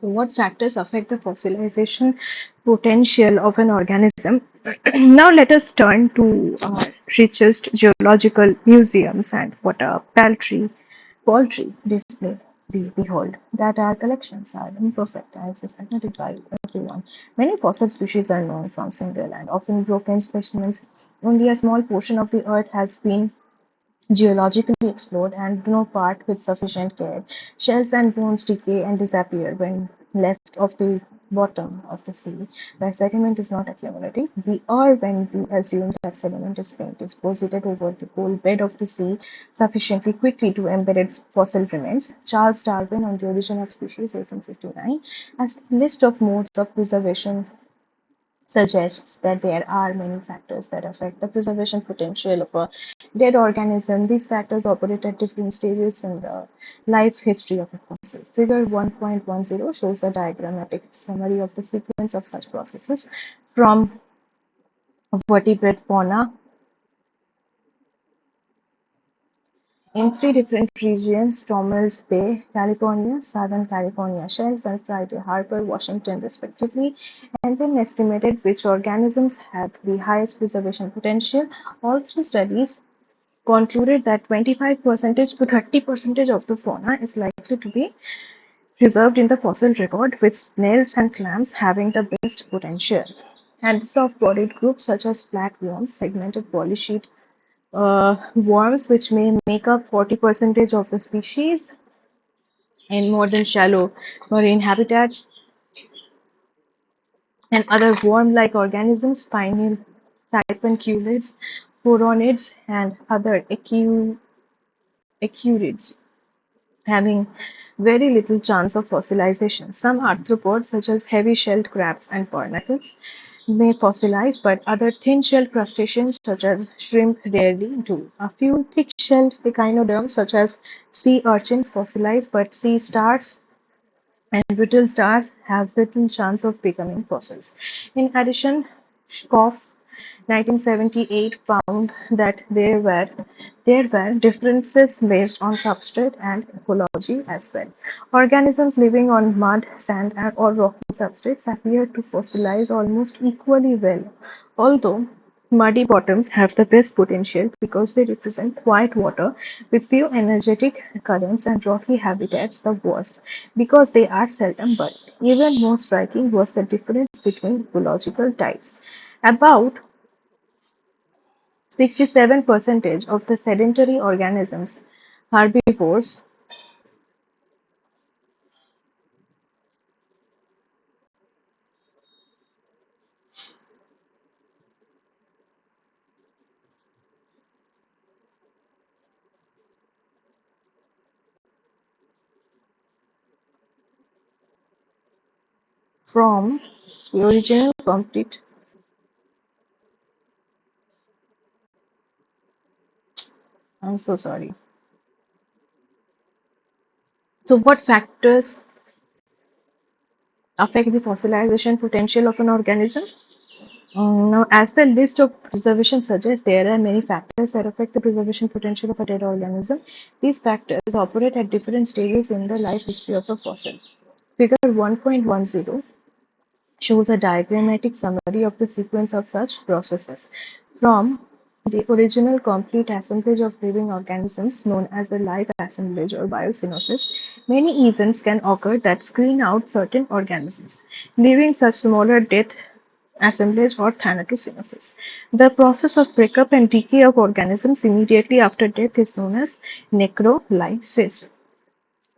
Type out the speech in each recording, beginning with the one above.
What factors affect the fossilization potential of an organism? Now let us turn to our richest geological museums and what a paltry display we behold. That our collections are imperfect as is admitted by everyone. Many fossil species are known from single and often broken specimens. Only a small portion of the earth has been geologically explored and no part with sufficient care. Shells and bones decay and disappear when left of the bottom of the sea, where sediment is not accumulating. We are when we assume that sediment is being deposited over the whole bed of the sea sufficiently quickly to embed its fossil remains. Charles Darwin on the Origin of Species, 1859, has a list of modes of preservation suggests that there are many factors that affect the preservation potential of a dead organism. These factors operate at different stages in the life history of a fossil. Figure 1.10 shows a diagrammatic summary of the sequence of such processes from vertebrate fauna in three different regions: Tormels Bay, California, Southern California Shelf, and Friday Harbor, Washington, respectively, and then estimated which organisms had the highest preservation potential. All three studies concluded that 25% to 30% of the fauna is likely to be preserved in the fossil record, with snails and clams having the best potential. And the soft-bodied groups such as flatworms, segmented polysheet worms, which may make up 40% of the species in modern shallow marine habitats, and other worm-like organisms, spinal siponculids, phoronids, and other echurids, having very little chance of fossilization. Some arthropods, such as heavy-shelled crabs and barnacles, may fossilize, but other thin-shelled crustaceans, such as shrimp, rarely do. A few thick-shelled echinoderms, such as sea urchins, fossilize, but sea stars and brittle stars have little chance of becoming fossils. In addition, Schkoff 1978 found that there were differences based on substrate and ecology as well. Organisms living on mud, sand, or rocky substrates appear to fossilize almost equally well, although muddy bottoms have the best potential because they represent quiet water with few energetic currents, and rocky habitats the worst because they are seldom buried. Even more striking was the difference between ecological types. About 67% of the sedentary organisms, herbivores, from the original complete. I'm so sorry. So, what factors affect the fossilization potential of an organism? Now, as the list of preservation suggests, there are many factors that affect the preservation potential of a dead organism. These factors operate at different stages in the life history of a fossil. Figure 1.10 shows a diagrammatic summary of the sequence of such processes. From the original complete assemblage of living organisms, known as a live assemblage or biocenosis, many events can occur that screen out certain organisms, leaving such smaller death assemblage or thanatocytosis. The process of breakup and decay of organisms immediately after death is known as necrolysis,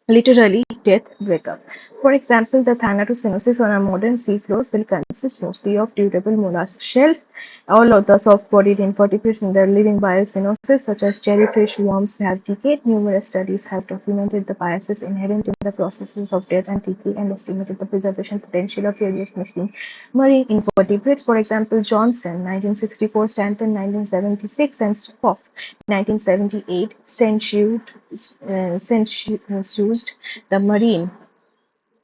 literally death breakup. For example, the thanatocytosis on a modern seafloor will consist mostly of durable mollusk shells. All of the soft-bodied invertebrates in the living biocenosis, such as jellyfish, worms, have decayed. Numerous studies have documented the biases inherent in the processes of death and decay and estimated the preservation potential of various marine invertebrates. For example, Johnson, 1964, Stanton, 1976, and Spoff, 1978, censured the marine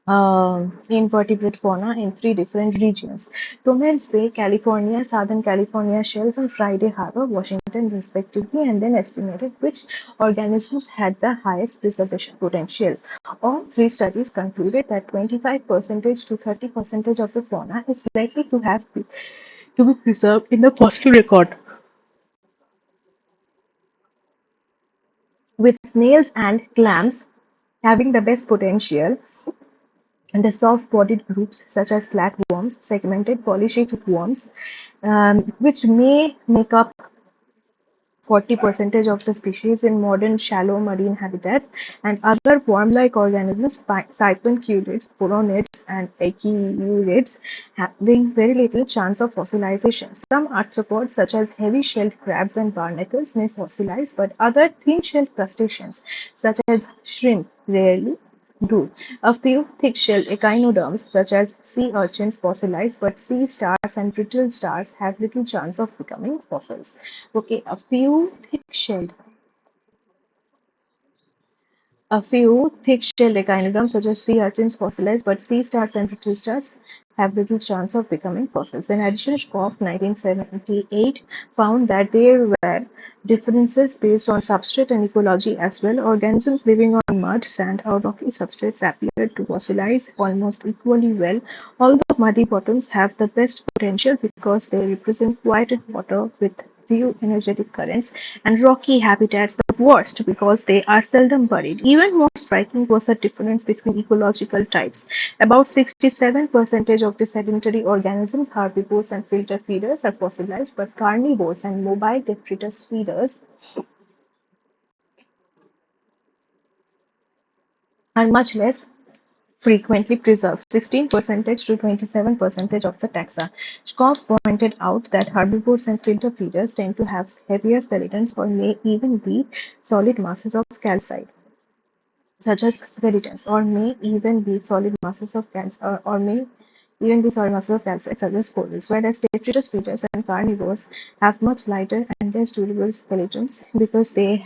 invertebrate fauna in three different regions: Tomans Bay, California, Southern California Shelf, and Friday Harbor, Washington, respectively, and then estimated which organisms had the highest preservation potential. All three studies concluded that 25% to 30% of the fauna is likely to be preserved in the fossil record, with snails and clams having the best potential, and the soft-bodied groups such as flatworms, segmented polychaete worms, which may make up 40% of the species in modern shallow marine habitats, and other worm-like organisms, siphonculids, poronids, and echidnids, having very little chance of fossilization. Some arthropods, such as heavy-shelled crabs and barnacles, may fossilize, but other thin-shelled crustaceans, such as shrimp, rarely do. A few thick-shelled echinoderms, such as sea urchins, fossilize, but sea stars and brittle stars have little chance of becoming fossils. Okay, a few thick-shelled echinoderms such as sea urchins fossilize, but sea stars and brittle stars have little chance of becoming fossils. In addition, Schwab 1978 found that there were differences based on substrate and ecology as well. Organisms living on mud, sand, or rocky substrates appeared to fossilize almost equally well, although muddy bottoms have the best potential because they represent quiet water with few energetic currents, and rocky habitats the worst because they are seldom buried. Even more striking was the difference between ecological types. About 67% of the sedentary organisms, herbivores and filter feeders, are fossilized, but carnivores and mobile detritus feeders are much less frequently preserved, 16% to 27% of the taxa. Schwab pointed out that herbivores and filter feeders tend to have heavier skeletons or may even be solid masses of calcite, such as skeletons, or may even be solid masses of calcite, such as corals, whereas detritus feeders and carnivores have much lighter and less durable skeletons because they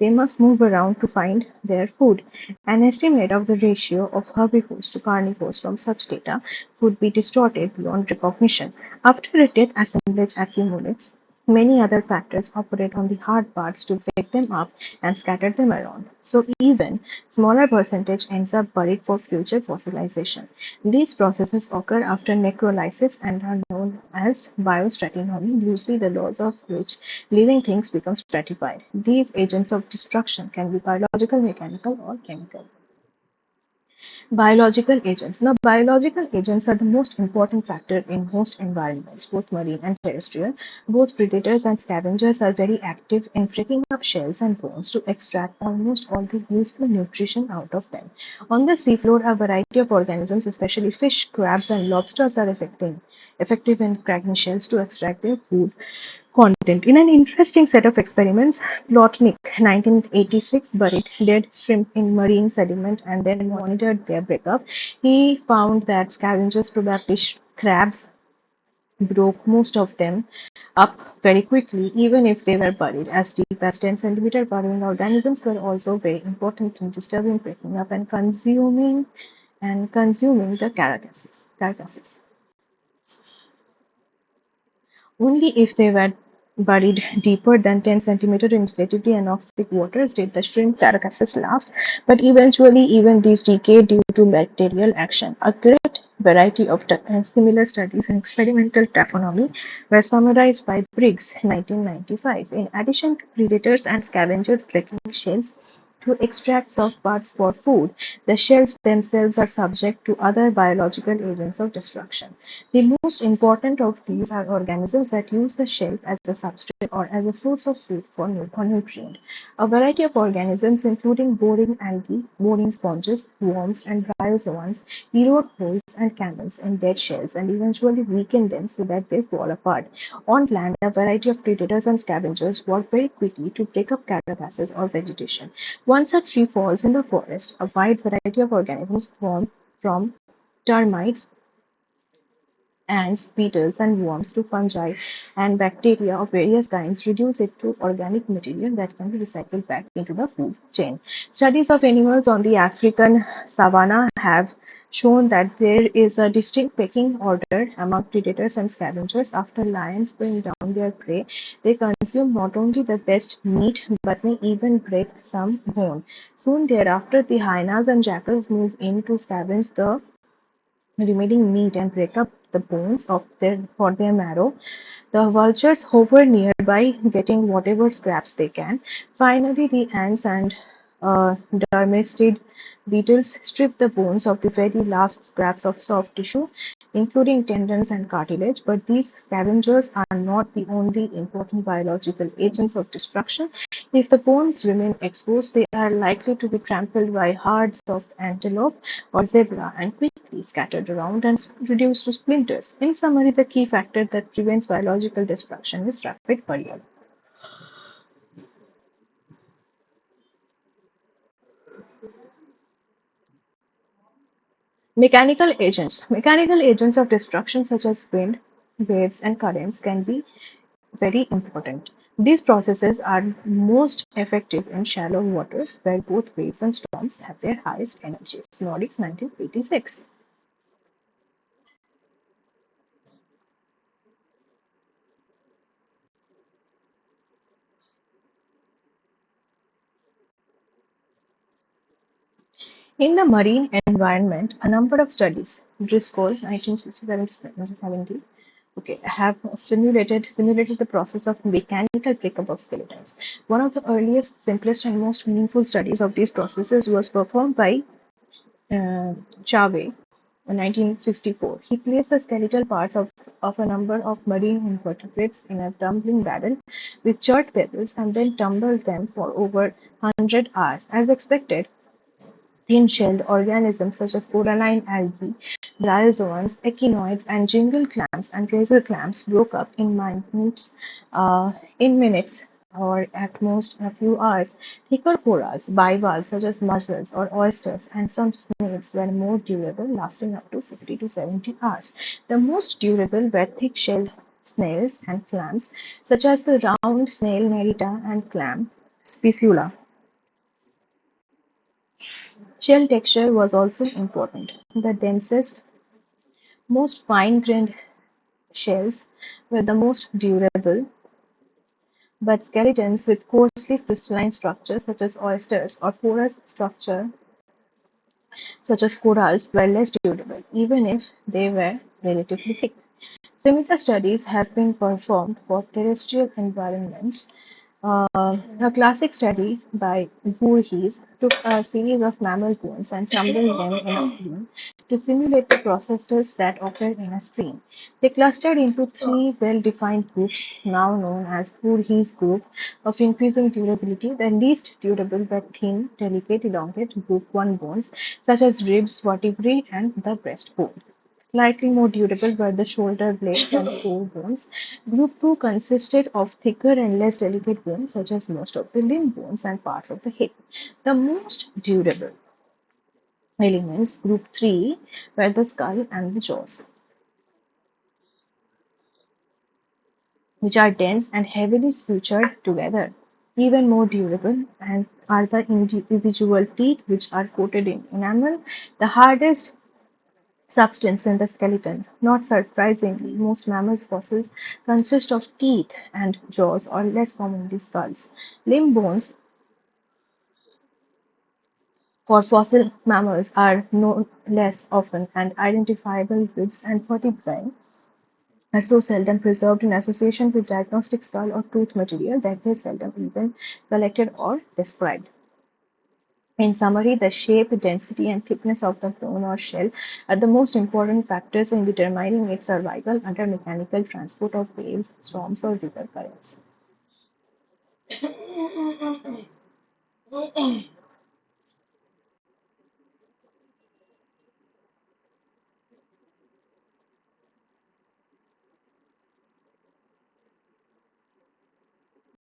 must move around to find their food. An estimate of the ratio of herbivores to carnivores from such data would be distorted beyond recognition. After a death assemblage accumulates, many other factors operate on the hard parts to pick them up and scatter them around. So even smaller percentage ends up buried for future fossilization. These processes occur after necrolysis and are known as biostratinommy, loosely the laws of which living things become stratified. These agents of destruction can be biological, mechanical, or chemical. Biological agents. Now, biological agents are the most important factor in most environments, both marine and terrestrial. Both predators and scavengers are very active in breaking up shells and bones to extract almost all the useful nutrition out of them. On the seafloor, a variety of organisms, especially fish, crabs, and lobsters, are effective in cracking shells to extract their food content. In an interesting set of experiments, Plotnik 1986 buried dead shrimp in marine sediment and then monitored their breakup. He found that scavengers, probably crabs, broke most of them up very quickly, even if they were buried as deep as 10 centimeter. Burrowing organisms were also very important in disturbing, breaking up, and consuming the carcasses. Only if they were buried deeper than 10 centimeters in relatively anoxic waters did the shrimp carcasses last, but eventually even these decayed due to bacterial action. A great variety of similar studies in experimental taxonomy were summarized by Briggs 1995. In addition to predators and scavengers breaking shells to extract soft parts for food, the shells themselves are subject to other biological agents of destruction. The most important of these are organisms that use the shell as a substrate or as a source of food for nutrient. A variety of organisms, including boring algae, boring sponges, worms, and bryozoans, erode holes and canals in dead shells and eventually weaken them so that they fall apart. On land, a variety of predators and scavengers work very quickly to break up carcasses or vegetation. Once a tree falls in the forest, a wide variety of organisms form from termites ants, beetles, and worms to fungi and bacteria of various kinds reduce it to organic material that can be recycled back into the food chain. Studies of animals on the African savanna have shown that there is a distinct pecking order among predators and scavengers. After lions bring down their prey, they consume not only the best meat but may even break some bone. Soon thereafter, the hyenas and jackals move in to scavenge the remaining meat and break up the bones of for their marrow. The vultures hover nearby, getting whatever scraps they can. Finally, the ants and dermestid beetles strip the bones of the very last scraps of soft tissue, including tendons and cartilage. But these scavengers are not the only important biological agents of destruction. If the bones remain exposed, they are likely to be trampled by herds of antelope or zebra and quickly scattered around and reduced to splinters. In summary, the key factor that prevents biological destruction is rapid burial. Mechanical agents. Mechanical agents of destruction such as wind, waves, and currents can be very important. These processes are most effective in shallow waters where both waves and storms have their highest energies. Nordics 1986. In the marine environment, a number of studies, Driscoll 1967 to 1970, okay, have simulated the process of mechanical breakup of skeletons. One of the earliest, simplest, and most meaningful studies of these processes was performed by Chave in 1964. He placed the skeletal parts of a number of marine invertebrates in a tumbling barrel with chert pebbles and then tumbled them for over 100 hours. As expected, thin-shelled organisms such as coralline algae, bryozoans, echinoids, and jingle clams and razor clams broke up in minutes or at most a few hours. Thicker corals, bivalves such as mussels or oysters, and some snails were more durable, lasting up to 50 to 70 hours. The most durable were thick-shelled snails and clams, such as the round snail Nerita and clam Spicula. Shell texture was also important. The densest, most fine-grained shells were the most durable, but skeletons with coarsely crystalline structures such as oysters or porous structure such as corals were less durable, even if they were relatively thick. Similar studies have been performed for terrestrial environments. A classic study by Voorhees took a series of mammal bones and tumbled them in a stream to simulate the processes that occur in a stream. They clustered into three well-defined groups, now known as Voorhees group of increasing durability. The least durable were thin, delicate, elongate group 1 bones, such as ribs, vertebrae, and the breastbone. Slightly more durable were the shoulder blade and core bones. Group 2 consisted of thicker and less delicate bones, such as most of the limb bones and parts of the hip. The most durable elements, Group 3, were the skull and the jaws, which are dense and heavily sutured together. Even more durable and are the individual teeth, which are coated in enamel. The hardest substance in the skeleton. Not surprisingly, most mammals' fossils consist of teeth and jaws, or less commonly skulls. Limb bones for fossil mammals are no less often, and identifiable ribs and vertebrae are so seldom preserved in association with diagnostic skull or tooth material that they seldom even collected or described. In summary, the shape, density, and thickness of the bone or shell are the most important factors in determining its survival under mechanical transport of waves, storms, or river currents.